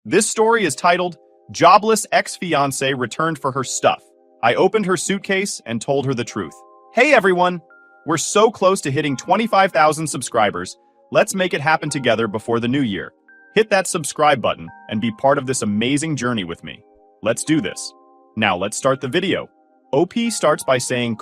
This story is titled, Jobless Ex-Fiancée Returned for Her Stuff. I opened her suitcase and told her the truth. Hey everyone! We're so close to hitting 25,000 subscribers. Let's make it happen together before the new year. Hit that subscribe button and be part of this amazing journey with me. Let's do this. Now let's start the video. OP starts by saying,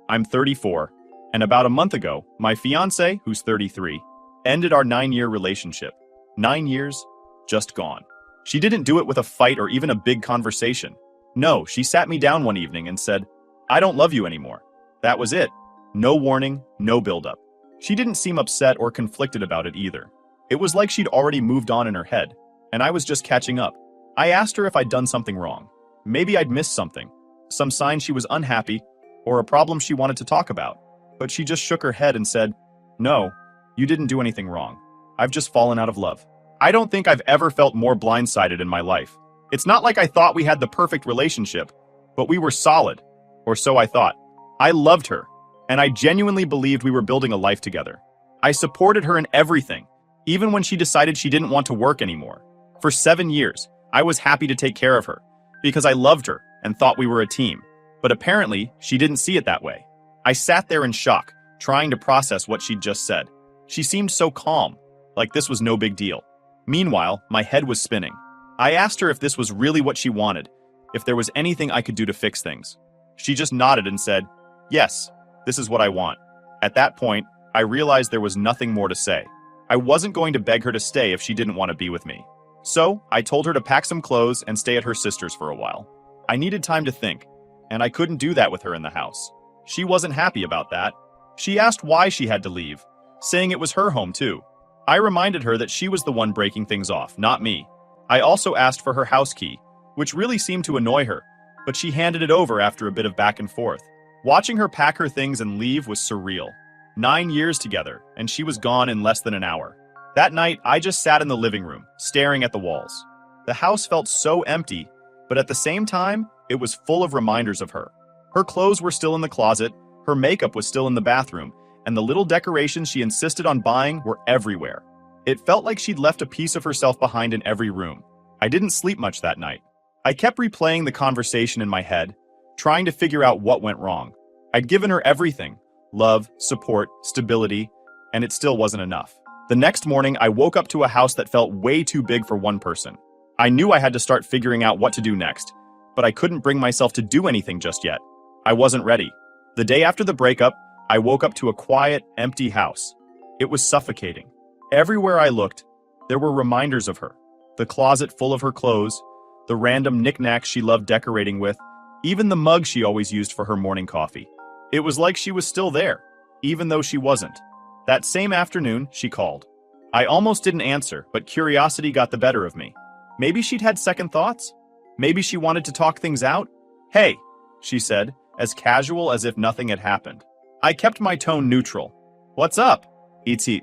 I'm 34, and about a month ago, my fiancé, who's 33, ended our 9-year relationship. 9 years, just gone. She didn't do it with a fight or even a big conversation. No, she sat me down one evening and said, I don't love you anymore. That was it. No warning, no buildup. She didn't seem upset or conflicted about it either. It was like she'd already moved on in her head, and I was just catching up. I asked her if I'd done something wrong. Maybe I'd missed something, some sign she was unhappy, or a problem she wanted to talk about. But she just shook her head and said, No, you didn't do anything wrong. I've just fallen out of love. I don't think I've ever felt more blindsided in my life. It's not like I thought we had the perfect relationship, but we were solid, or so I thought. I loved her, and I genuinely believed we were building a life together. I supported her in everything, even when she decided she didn't want to work anymore. For 7 years, I was happy to take care of her, because I loved her and thought we were a team. But apparently, she didn't see it that way. I sat there in shock, trying to process what she'd just said. She seemed so calm, like this was no big deal. Meanwhile, my head was spinning. I asked her if this was really what she wanted, if there was anything I could do to fix things. She just nodded and said, Yes, this is what I want. At that point, I realized there was nothing more to say. I wasn't going to beg her to stay if she didn't want to be with me. So, I told her to pack some clothes and stay at her sister's for a while. I needed time to think, and I couldn't do that with her in the house. She wasn't happy about that. She asked why she had to leave, saying it was her home too. I reminded her that she was the one breaking things off, not me. I also asked for her house key, which really seemed to annoy her, but she handed it over after a bit of back and forth. Watching her pack her things and leave was surreal. 9 years together, and she was gone in less than an hour. That night, I just sat in the living room, staring at the walls. The house felt so empty, but at the same time, it was full of reminders of her. Her clothes were still in the closet, her makeup was still in the bathroom, and the little decorations she insisted on buying were everywhere. It felt like she'd left a piece of herself behind in every room. I didn't sleep much that night. I kept replaying the conversation in my head, trying to figure out what went wrong. I'd given her everything: love, support, stability, and it still wasn't enough. The next morning, I woke up to a house that felt way too big for one person. I knew I had to start figuring out what to do next, but I couldn't bring myself to do anything just yet. I wasn't ready. The day after the breakup, I woke up to a quiet, empty house. It was suffocating. Everywhere I looked, there were reminders of her. The closet full of her clothes, the random knickknacks she loved decorating with, even the mug she always used for her morning coffee. It was like she was still there, even though she wasn't. That same afternoon, she called. I almost didn't answer, but curiosity got the better of me. Maybe she'd had second thoughts? Maybe she wanted to talk things out? Hey, she said, as casual as if nothing had happened. I kept my tone neutral. What's up? Iti.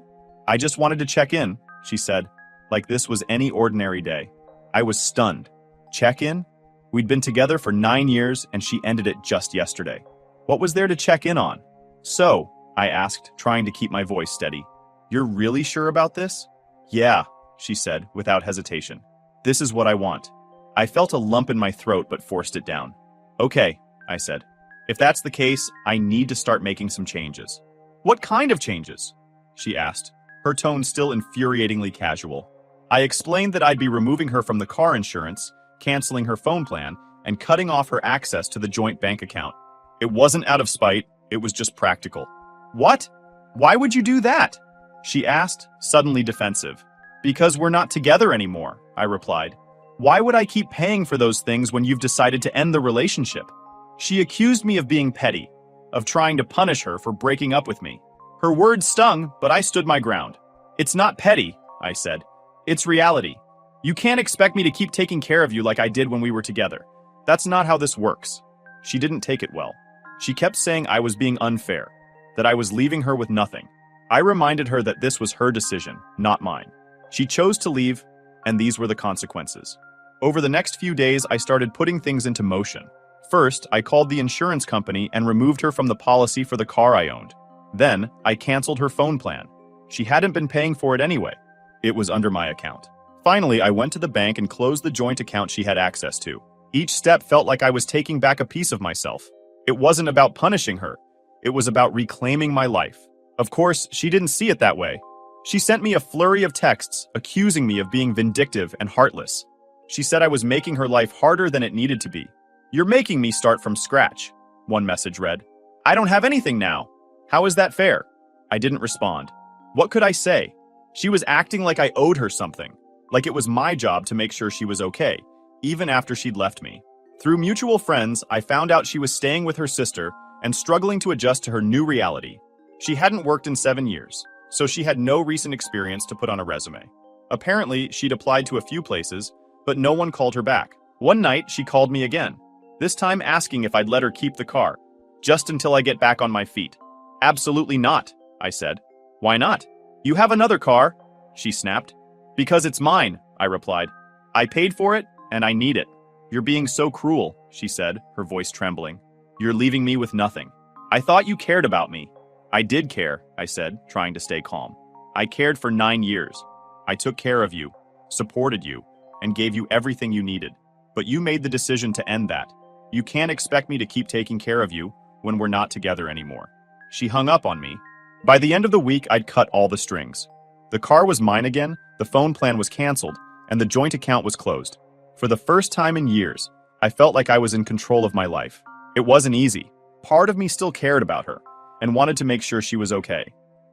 I just wanted to check in, she said, like this was any ordinary day. I was stunned. Check in? We'd been together for 9 years and she ended it just yesterday. What was there to check in on? So, I asked, trying to keep my voice steady. You're really sure about this? Yeah, she said, without hesitation. This is what I want. I felt a lump in my throat but forced it down. Okay, I said. If that's the case, I need to start making some changes. What kind of changes? She asked, her tone still infuriatingly casual. I explained that I'd be removing her from the car insurance, canceling her phone plan, and cutting off her access to the joint bank account. It wasn't out of spite, it was just practical. What? Why would you do that? She asked, suddenly defensive. Because we're not together anymore, I replied. Why would I keep paying for those things when you've decided to end the relationship? She accused me of being petty, of trying to punish her for breaking up with me. Her words stung, but I stood my ground. It's not petty, I said. It's reality. You can't expect me to keep taking care of you like I did when we were together. That's not how this works. She didn't take it well. She kept saying I was being unfair, that I was leaving her with nothing. I reminded her that this was her decision, not mine. She chose to leave, and these were the consequences. Over the next few days, I started putting things into motion. First, I called the insurance company and removed her from the policy for the car I owned. Then, I canceled her phone plan. She hadn't been paying for it anyway. It was under my account. Finally, I went to the bank and closed the joint account she had access to. Each step felt like I was taking back a piece of myself. It wasn't about punishing her. It was about reclaiming my life. Of course, she didn't see it that way. She sent me a flurry of texts accusing me of being vindictive and heartless. She said I was making her life harder than it needed to be. "You're making me start from scratch," one message read. "I don't have anything now. How is that fair?" I didn't respond. What could I say? She was acting like I owed her something, like it was my job to make sure she was okay, even after she'd left me. Through mutual friends, I found out she was staying with her sister and struggling to adjust to her new reality. She hadn't worked in 7 years, so she had no recent experience to put on a resume. Apparently, she'd applied to a few places, but no one called her back. One night, she called me again, this time asking if I'd let her keep the car, just until I get back on my feet. "Absolutely not," I said. "Why not?" "You have another car," she snapped. "Because it's mine," I replied. "I paid for it, and I need it." "You're being so cruel," she said, her voice trembling. "You're leaving me with nothing." "I thought you cared about me." "I did care," I said, trying to stay calm. "I cared for 9 years. I took care of you, supported you, and gave you everything you needed. But you made the decision to end that. You can't expect me to keep taking care of you when we're not together anymore." She hung up on me. By the end of the week, I'd cut all the strings. The car was mine again, the phone plan was canceled, and the joint account was closed. For the first time in years, I felt like I was in control of my life. It wasn't easy. Part of me still cared about her and wanted to make sure she was okay.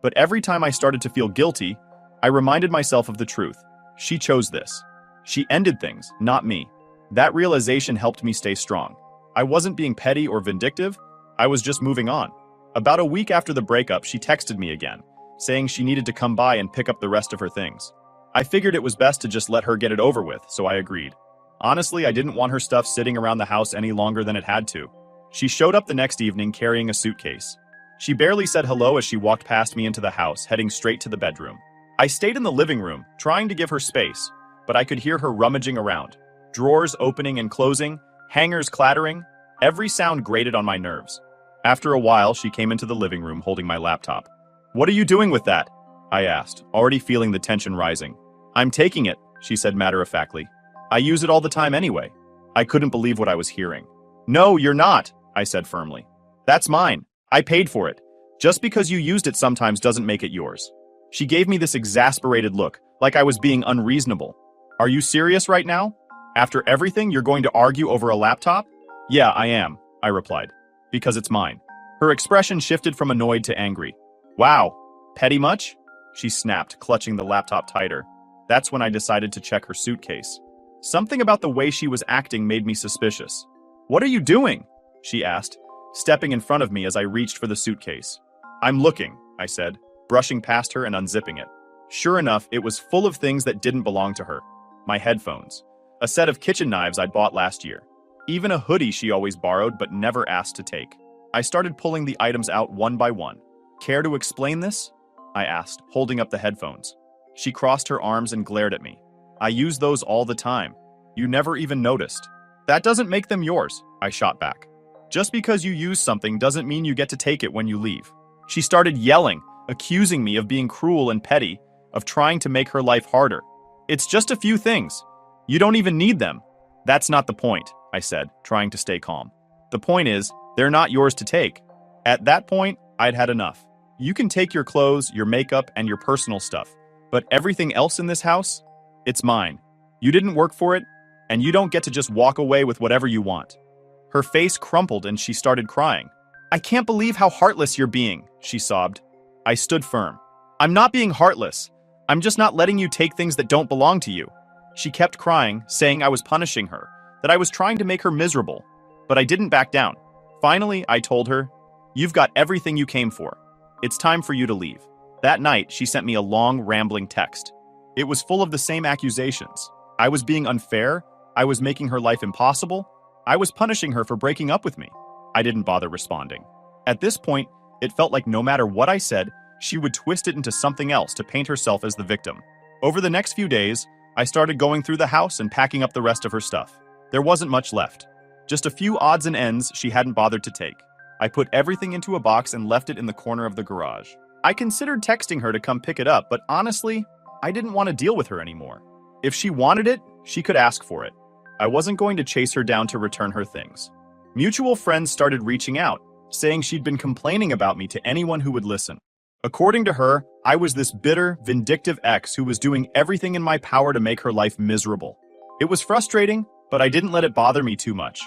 But every time I started to feel guilty, I reminded myself of the truth. She chose this. She ended things, not me. That realization helped me stay strong. I wasn't being petty or vindictive. I was just moving on. About a week after the breakup, she texted me again, saying she needed to come by and pick up the rest of her things. I figured it was best to just let her get it over with, so I agreed. Honestly, I didn't want her stuff sitting around the house any longer than it had to. She showed up the next evening carrying a suitcase. She barely said hello as she walked past me into the house, heading straight to the bedroom. I stayed in the living room, trying to give her space, but I could hear her rummaging around. Drawers opening and closing, hangers clattering. Every sound grated on my nerves. After a while, she came into the living room holding my laptop. "What are you doing with that?" I asked, already feeling the tension rising. "I'm taking it," she said matter-of-factly. "I use it all the time anyway." I couldn't believe what I was hearing. "No, you're not," I said firmly. "That's mine. I paid for it. Just because you used it sometimes doesn't make it yours." She gave me this exasperated look, like I was being unreasonable. "Are you serious right now? After everything, you're going to argue over a laptop?" "Yeah, I am," I replied. "Because it's mine." Her expression shifted from annoyed to angry. "Wow, petty much?" she snapped, clutching the laptop tighter. That's when I decided to check her suitcase. Something about the way she was acting made me suspicious. "What are you doing?" she asked, stepping in front of me as I reached for the suitcase. "I'm looking," I said, brushing past her and unzipping it. Sure enough, it was full of things that didn't belong to her. My headphones, a set of kitchen knives I'd bought last year, even a hoodie she always borrowed but never asked to take. I started pulling the items out one by one. "Care to explain this?" I asked, holding up the headphones. She crossed her arms and glared at me. "I use those all the time. You never even noticed." "That doesn't make them yours," I shot back. "Just because you use something doesn't mean you get to take it when you leave." She started yelling, accusing me of being cruel and petty, of trying to make her life harder. "It's just a few things. You don't even need them." "That's not the point," I said, trying to stay calm. "The point is, they're not yours to take." At that point, I'd had enough. "You can take your clothes, your makeup, and your personal stuff, but everything else in this house? It's mine. You didn't work for it, and you don't get to just walk away with whatever you want." Her face crumpled and she started crying. "I can't believe how heartless you're being," she sobbed. I stood firm. "I'm not being heartless. I'm just not letting you take things that don't belong to you." She kept crying, saying I was punishing her, that I was trying to make her miserable. But I didn't back down. Finally, I told her, "You've got everything you came for. It's time for you to leave." That night, she sent me a long, rambling text. It was full of the same accusations. I was being unfair. I was making her life impossible. I was punishing her for breaking up with me. I didn't bother responding. At this point, it felt like no matter what I said, she would twist it into something else to paint herself as the victim. Over the next few days, I started going through the house and packing up the rest of her stuff. There wasn't much left. Just a few odds and ends she hadn't bothered to take. I put everything into a box and left it in the corner of the garage. I considered texting her to come pick it up, but honestly, I didn't want to deal with her anymore. If she wanted it, she could ask for it. I wasn't going to chase her down to return her things. Mutual friends started reaching out, saying she'd been complaining about me to anyone who would listen. According to her, I was this bitter, vindictive ex who was doing everything in my power to make her life miserable. It was frustrating, but I didn't let it bother me too much.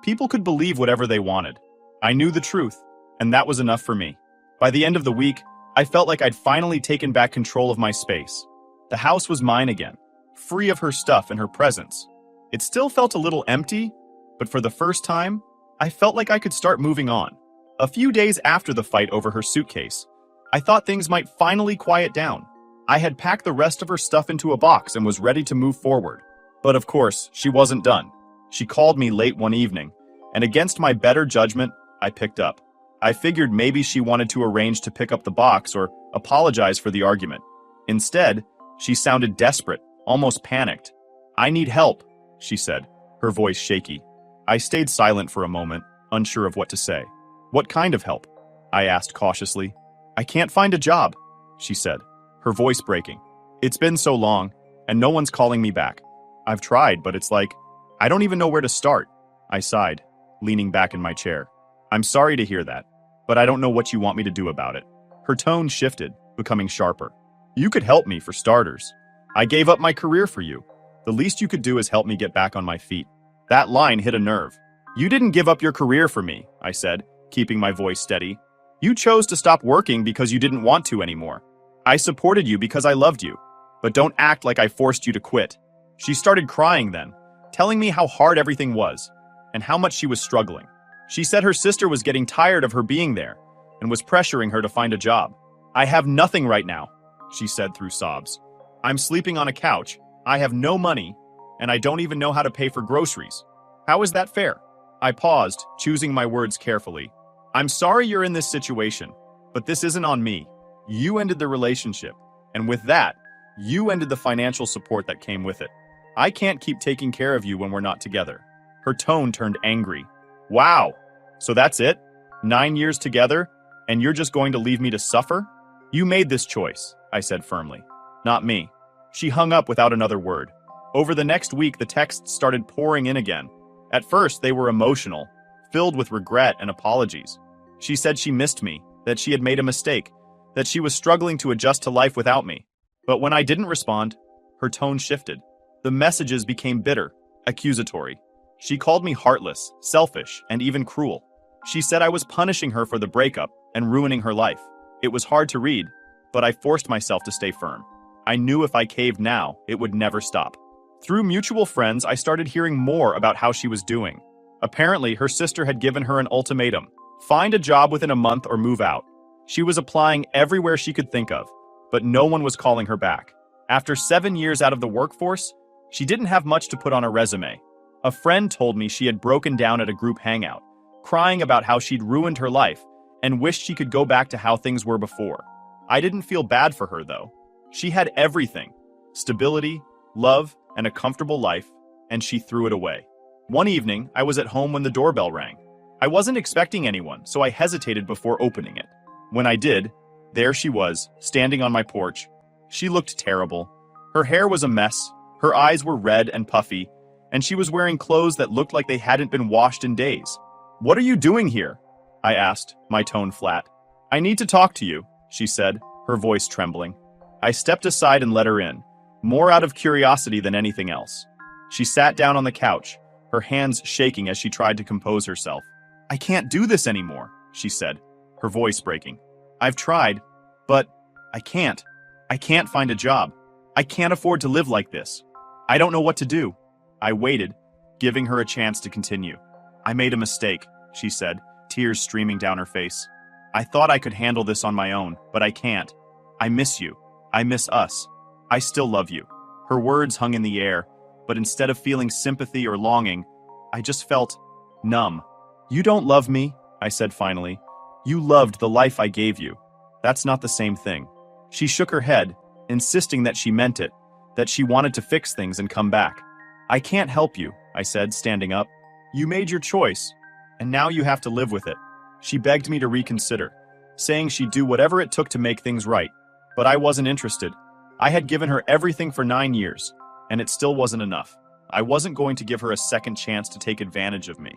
People could believe whatever they wanted. I knew the truth, and that was enough for me. By the end of the week, I felt like I'd finally taken back control of my space. The house was mine again, free of her stuff and her presence. It still felt a little empty, but for the first time, I felt like I could start moving on. A few days after the fight over her suitcase, I thought things might finally quiet down. I had packed the rest of her stuff into a box and was ready to move forward. But of course, she wasn't done. She called me late one evening, and against my better judgment, I picked up. I figured maybe she wanted to arrange to pick up the box or apologize for the argument. Instead, she sounded desperate, almost panicked. "I need help," she said, her voice shaky. I stayed silent for a moment, unsure of what to say. "What kind of help?" I asked cautiously. "I can't find a job," she said, her voice breaking. "It's been so long, and no one's calling me back. I've tried, but it's like, I don't even know where to start." I sighed, leaning back in my chair. "I'm sorry to hear that, but I don't know what you want me to do about it." Her tone shifted, becoming sharper. "You could help me, for starters. I gave up my career for you. The least you could do is help me get back on my feet." That line hit a nerve. "You didn't give up your career for me," I said, keeping my voice steady. "You chose to stop working because you didn't want to anymore. I supported you because I loved you, but don't act like I forced you to quit." She started crying then, telling me how hard everything was, and how much she was struggling. She said her sister was getting tired of her being there, and was pressuring her to find a job. "I have nothing right now," she said through sobs. "I'm sleeping on a couch, I have no money, and I don't even know how to pay for groceries. How is that fair?" I paused, choosing my words carefully. "I'm sorry you're in this situation, but this isn't on me. You ended the relationship, and with that, you ended the financial support that came with it. I can't keep taking care of you when we're not together." Her tone turned angry. "Wow, so that's it? 9 years together, and you're just going to leave me to suffer?" "You made this choice," I said firmly. "Not me." She hung up without another word. Over the next week, the texts started pouring in again. At first, they were emotional, filled with regret and apologies. She said she missed me, that she had made a mistake, that she was struggling to adjust to life without me. But when I didn't respond, her tone shifted. The messages became bitter, accusatory. She called me heartless, selfish, and even cruel. She said I was punishing her for the breakup and ruining her life. It was hard to read, but I forced myself to stay firm. I knew if I caved now, it would never stop. Through mutual friends, I started hearing more about how she was doing. Apparently, her sister had given her an ultimatum: find a job within a month or move out. She was applying everywhere she could think of, but no one was calling her back. After 7 years out of the workforce, she didn't have much to put on her resume. A friend told me she had broken down at a group hangout, crying about how she'd ruined her life and wished she could go back to how things were before. I didn't feel bad for her, though. She had everything: stability, love, and a comfortable life, and she threw it away. One evening, I was at home when the doorbell rang. I wasn't expecting anyone, so I hesitated before opening it. When I did, there she was, standing on my porch. She looked terrible. Her hair was a mess, her eyes were red and puffy, and she was wearing clothes that looked like they hadn't been washed in days. "What are you doing here?" I asked, my tone flat. "I need to talk to you," she said, her voice trembling. I stepped aside and let her in, more out of curiosity than anything else. She sat down on the couch, her hands shaking as she tried to compose herself. "I can't do this anymore," she said, her voice breaking. "I've tried, but I can't. I can't find a job. I can't afford to live like this. I don't know what to do." I waited, giving her a chance to continue. "I made a mistake," she said, tears streaming down her face. "I thought I could handle this on my own, but I can't. I miss you. I miss us. I still love you." Her words hung in the air, but instead of feeling sympathy or longing, I just felt numb. "You don't love me," I said finally. "You loved the life I gave you. That's not the same thing." She shook her head, insisting that she meant it, that she wanted to fix things and come back. "I can't help you," I said, standing up. "You made your choice, and now you have to live with it." She begged me to reconsider, saying she'd do whatever it took to make things right, but I wasn't interested. I had given her everything for 9 years. And it still wasn't enough. I wasn't going to give her a second chance to take advantage of me.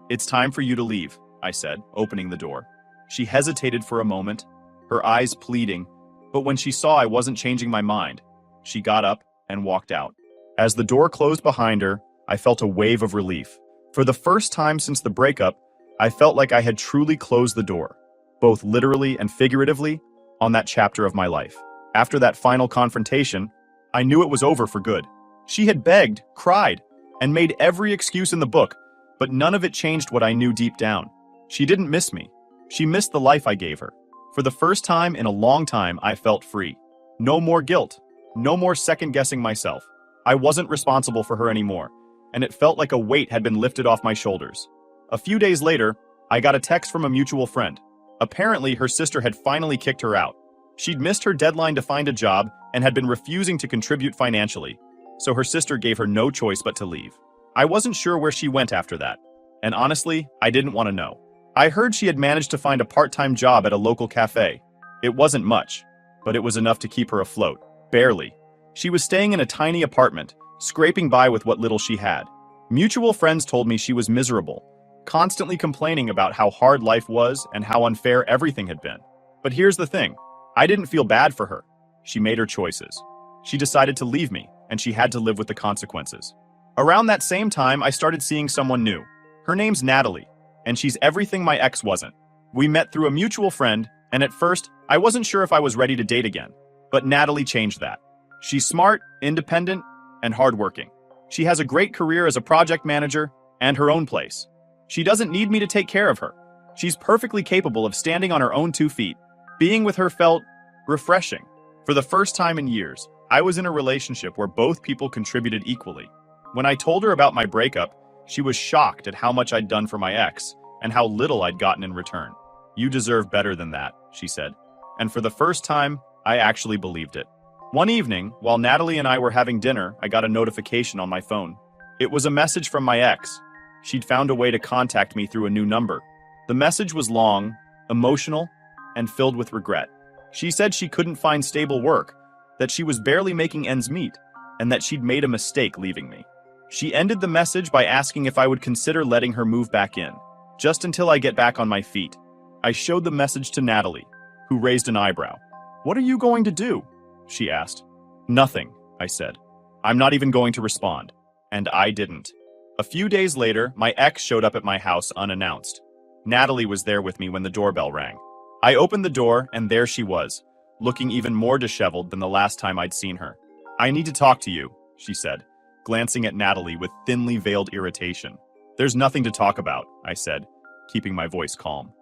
"It's time for you to leave," I said, opening the door. She hesitated for a moment, her eyes pleading, but when she saw I wasn't changing my mind, she got up and walked out. As the door closed behind her, I felt a wave of relief. For the first time since the breakup, I felt like I had truly closed the door, both literally and figuratively, on that chapter of my life. After that final confrontation, I knew it was over for good. She had begged, cried, and made every excuse in the book, but none of it changed what I knew deep down. She didn't miss me. She missed the life I gave her. For the first time in a long time, I felt free. No more guilt. No more second-guessing myself. I wasn't responsible for her anymore, and it felt like a weight had been lifted off my shoulders. A few days later, I got a text from a mutual friend. Apparently, her sister had finally kicked her out. She'd missed her deadline to find a job and had been refusing to contribute financially, so her sister gave her no choice but to leave. I wasn't sure where she went after that, and honestly, I didn't want to know. I heard she had managed to find a part-time job at a local cafe. It wasn't much, but it was enough to keep her afloat. Barely. She was staying in a tiny apartment, scraping by with what little she had. Mutual friends told me she was miserable, constantly complaining about how hard life was and how unfair everything had been. But here's the thing. I didn't feel bad for her. She made her choices. She decided to leave me, and she had to live with the consequences. Around that same time, I started seeing someone new. Her name's Natalie, and she's everything my ex wasn't. We met through a mutual friend, and at first, I wasn't sure if I was ready to date again. But Natalie changed that. She's smart, independent, and hardworking. She has a great career as a project manager and her own place. She doesn't need me to take care of her. She's perfectly capable of standing on her own 2 feet. Being with her felt refreshing. For the first time in years, I was in a relationship where both people contributed equally. When I told her about my breakup, she was shocked at how much I'd done for my ex and how little I'd gotten in return. "You deserve better than that," she said. And for the first time, I actually believed it. One evening, while Natalie and I were having dinner, I got a notification on my phone. It was a message from my ex. She'd found a way to contact me through a new number. The message was long, emotional, and filled with regret. She said she couldn't find stable work, that she was barely making ends meet, and that she'd made a mistake leaving me. She ended the message by asking if I would consider letting her move back in, just until I get back on my feet. I showed the message to Natalie, who raised an eyebrow. "What are you going to do?" she asked. "Nothing," I said. "I'm not even going to respond." And I didn't. A few days later, my ex showed up at my house unannounced. Natalie was there with me when the doorbell rang. I opened the door, and there she was, looking even more disheveled than the last time I'd seen her. "I need to talk to you," she said, glancing at Natalie with thinly veiled irritation. "There's nothing to talk about," I said, keeping my voice calm.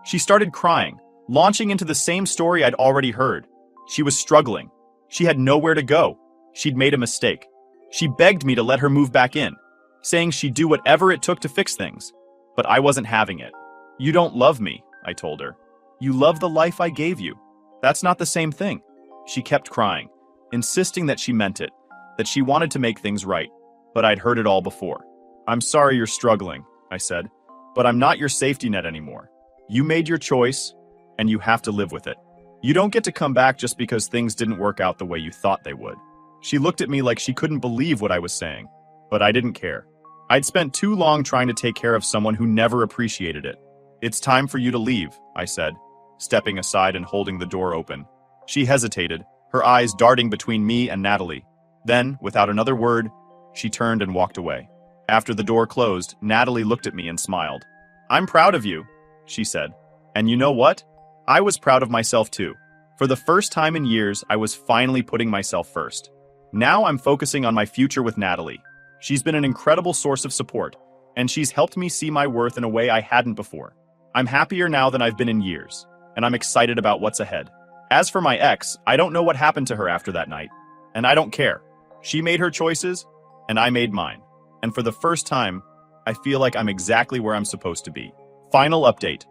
She started crying, launching into the same story I'd already heard. She was struggling. She had nowhere to go. She'd made a mistake. She begged me to let her move back in, saying she'd do whatever it took to fix things. But I wasn't having it. "You don't love me," I told her. "You love the life I gave you. That's not the same thing." She kept crying, insisting that she meant it, that she wanted to make things right. But I'd heard it all before. "I'm sorry you're struggling," I said, "but I'm not your safety net anymore. You made your choice, and you have to live with it. You don't get to come back just because things didn't work out the way you thought they would." She looked at me like she couldn't believe what I was saying, but I didn't care. I'd spent too long trying to take care of someone who never appreciated it. "It's time for you to leave," I said, stepping aside and holding the door open. She hesitated, her eyes darting between me and Natalie. Then, without another word, she turned and walked away. After the door closed, Natalie looked at me and smiled. "I'm proud of you," she said. And you know what? I was proud of myself too. For the first time in years, I was finally putting myself first. Now I'm focusing on my future with Natalie. She's been an incredible source of support, and she's helped me see my worth in a way I hadn't before. I'm happier now than I've been in years, and I'm excited about what's ahead. As for my ex, I don't know what happened to her after that night, and I don't care. She made her choices, and I made mine. And for the first time, I feel like I'm exactly where I'm supposed to be. Final update.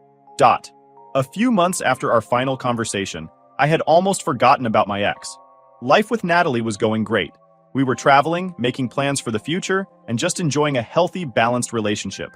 A few months after our final conversation, I had almost forgotten about my ex. Life with Natalie was going great. We were traveling, making plans for the future, and just enjoying a healthy, balanced relationship.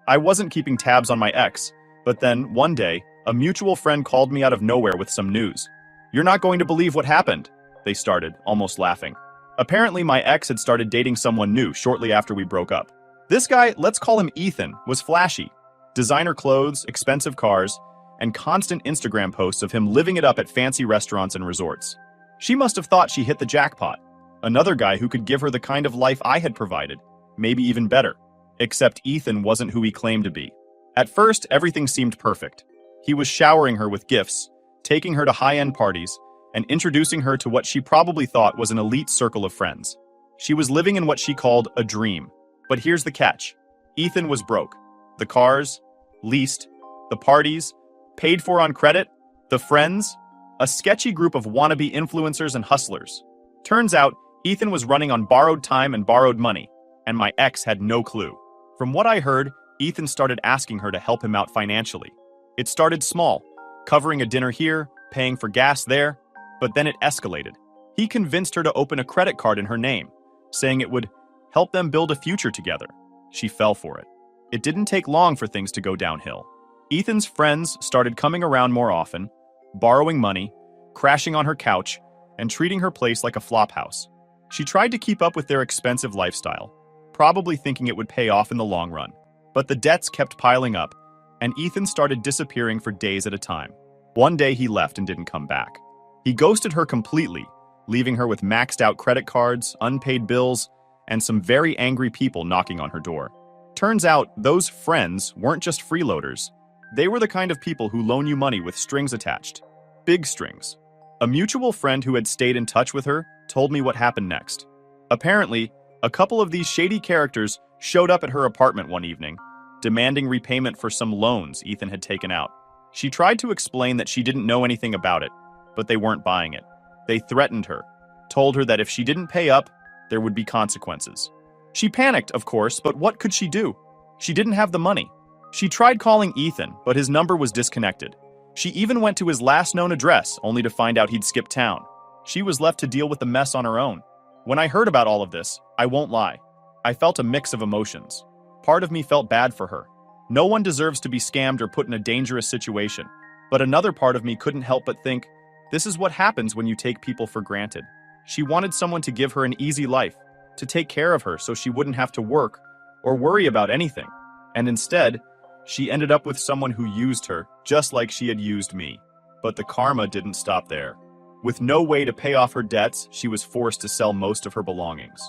I wasn't keeping tabs on my ex, but then, one day, a mutual friend called me out of nowhere with some news. "You're not going to believe what happened," they started, almost laughing. Apparently, my ex had started dating someone new shortly after we broke up. This guy, let's call him Ethan, was flashy. Designer clothes, expensive cars, and constant Instagram posts of him living it up at fancy restaurants and resorts. She must have thought she hit the jackpot. Another guy who could give her the kind of life I had provided, maybe even better. Except Ethan wasn't who he claimed to be. At first, everything seemed perfect. He was showering her with gifts, taking her to high-end parties, and introducing her to what she probably thought was an elite circle of friends. She was living in what she called a dream. But here's the catch. Ethan was broke. The cars, leased, the parties, paid for on credit, the friends, a sketchy group of wannabe influencers and hustlers. Turns out, Ethan was running on borrowed time and borrowed money, and my ex had no clue. From what I heard, Ethan started asking her to help him out financially. It started small, covering a dinner here, paying for gas there, but then it escalated. He convinced her to open a credit card in her name, saying it would help them build a future together. She fell for it. It didn't take long for things to go downhill. Ethan's friends started coming around more often, borrowing money, crashing on her couch, and treating her place like a flophouse. She tried to keep up with their expensive lifestyle, probably thinking it would pay off in the long run. But the debts kept piling up, and Ethan started disappearing for days at a time. One day he left and didn't come back. He ghosted her completely, leaving her with maxed out credit cards, unpaid bills, and some very angry people knocking on her door. Turns out, those friends weren't just freeloaders. They were the kind of people who loan you money with strings attached. Big strings. A mutual friend who had stayed in touch with her told me what happened next. Apparently, a couple of these shady characters showed up at her apartment one evening, demanding repayment for some loans Ethan had taken out. She tried to explain that she didn't know anything about it, but they weren't buying it. They threatened her, told her that if she didn't pay up, there would be consequences. She panicked, of course, but what could she do? She didn't have the money. She tried calling Ethan, but his number was disconnected. She even went to his last known address, only to find out he'd skipped town. She was left to deal with the mess on her own. When I heard about all of this, I won't lie, I felt a mix of emotions. Part of me felt bad for her. No one deserves to be scammed or put in a dangerous situation. But another part of me couldn't help but think, this is what happens when you take people for granted. She wanted someone to give her an easy life, to take care of her so she wouldn't have to work or worry about anything. And instead, she ended up with someone who used her, just like she had used me. But the karma didn't stop there. With no way to pay off her debts, she was forced to sell most of her belongings.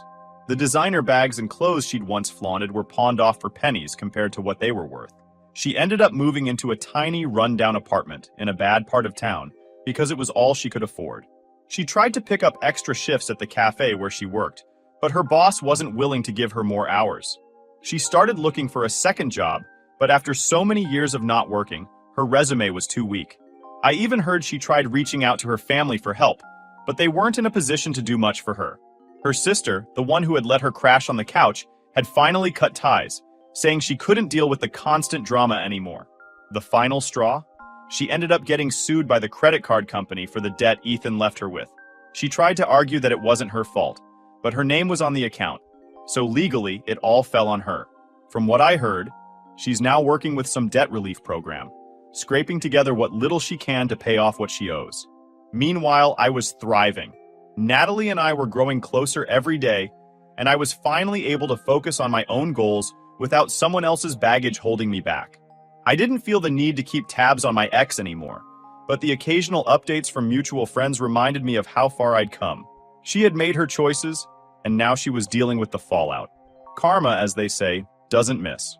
The designer bags and clothes she'd once flaunted were pawned off for pennies compared to what they were worth. She ended up moving into a tiny, run-down apartment in a bad part of town because it was all she could afford. She tried to pick up extra shifts at the cafe where she worked, but her boss wasn't willing to give her more hours. She started looking for a second job, but after so many years of not working, her resume was too weak. I even heard she tried reaching out to her family for help, but they weren't in a position to do much for her. Her sister, the one who had let her crash on the couch, had finally cut ties, saying she couldn't deal with the constant drama anymore. The final straw? She ended up getting sued by the credit card company for the debt Ethan left her with. She tried to argue that it wasn't her fault, but her name was on the account, so legally it all fell on her. From what I heard, she's now working with some debt relief program, scraping together what little she can to pay off what she owes. Meanwhile, I was thriving. Natalie and I were growing closer every day, and I was finally able to focus on my own goals without someone else's baggage holding me back. I didn't feel the need to keep tabs on my ex anymore, but the occasional updates from mutual friends reminded me of how far I'd come. She had made her choices, and now she was dealing with the fallout. Karma, as they say, doesn't miss.